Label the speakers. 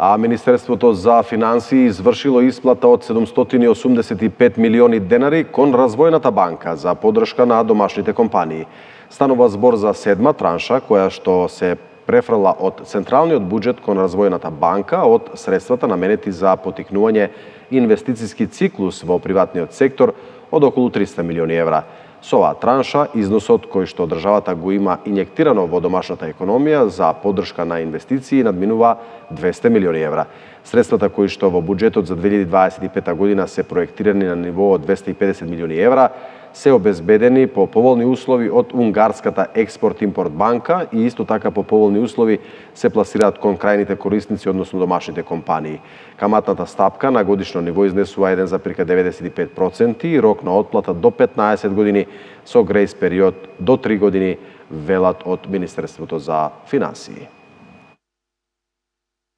Speaker 1: А Министерството за финансии извршило исплата од 785 милиони денари кон Развојната банка за поддршка на домашните компании. Станува збор за седма транша, која што се префрла од централниот буџет кон Развојната банка од средствата наменети за поттикнување инвестициски циклус во приватниот сектор од околу 300 милиони евра. Со оваа транша, износот кој што државата го има инјектирано во домашната економија за поддршка на инвестиции надминува 200 милиони евра. Средствата кои што во буџетот за 2025 година се проектирани на ниво од 250 милиони евра се обезбедени по поволни услови од унгарската Експорт-импорт банка и исто така по поволни услови се пласираат кон крајните корисници, односно домашните компании. Каматната стапка на годишно ниво изнесува 1,95% и рок на отплата до 15 години со грејс период до 3 години, велат од Министерството за финансии.